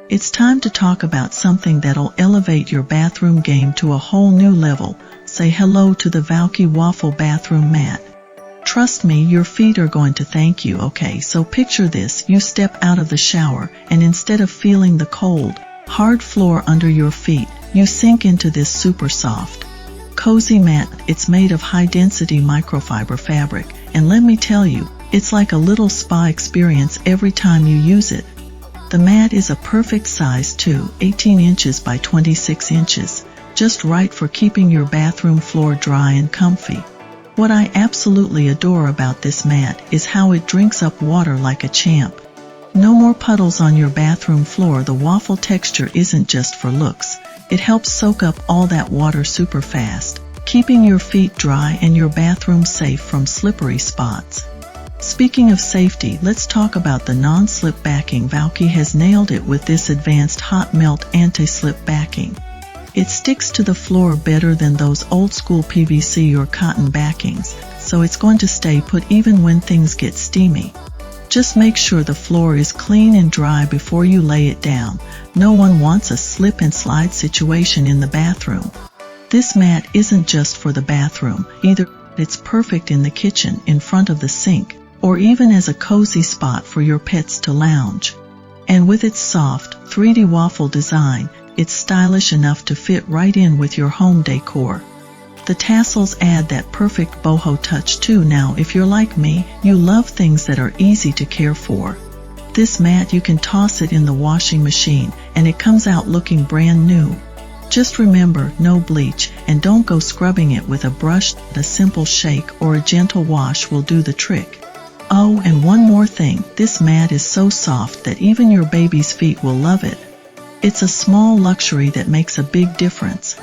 It's time to talk about something that'll elevate your bathroom game to a whole new level. Say hello to the Vaukki Waffle bathroom mat. Trust me, your feet are going to thank you. Okay, so picture this. You step out of the shower, and instead of feeling the cold, hard floor under your feet, you sink into this super soft, cozy mat. It's made of high-density microfiber fabric, and let me tell you, it's like a little spa experience every time you use it. The mat is a perfect size too, 18 inches by 26 inches, just right for keeping your bathroom floor dry and comfy. What I absolutely adore about this mat is how it drinks up water like a champ. No more puddles on your bathroom floor. The waffle texture isn't just for looks. It helps soak up all that water super fast, keeping your feet dry and your bathroom safe from slippery spots. Speaking of safety, let's talk about the non-slip backing. Vaukki has nailed it with this advanced hot melt anti-slip backing. It sticks to the floor better than those old-school PVC or cotton backings, so it's going to stay put even when things get steamy. Just make sure the floor is clean and dry before you lay it down. No one wants a slip and slide situation in the bathroom. This mat isn't just for the bathroom either. It's perfect in the kitchen, in front of the sink, or even as a cozy spot for your pets to lounge. And with its soft, 3D waffle design, it's stylish enough to fit right in with your home decor. The tassels add that perfect boho touch too. Now, if you're like me, you love things that are easy to care for. This mat, you can toss it in the washing machine, and it comes out looking brand new. Just remember, no bleach, and don't go scrubbing it with a brush. A simple shake or a gentle wash will do the trick. Oh, and one more thing, this mat is so soft that even your baby's feet will love it. It's a small luxury that makes a big difference.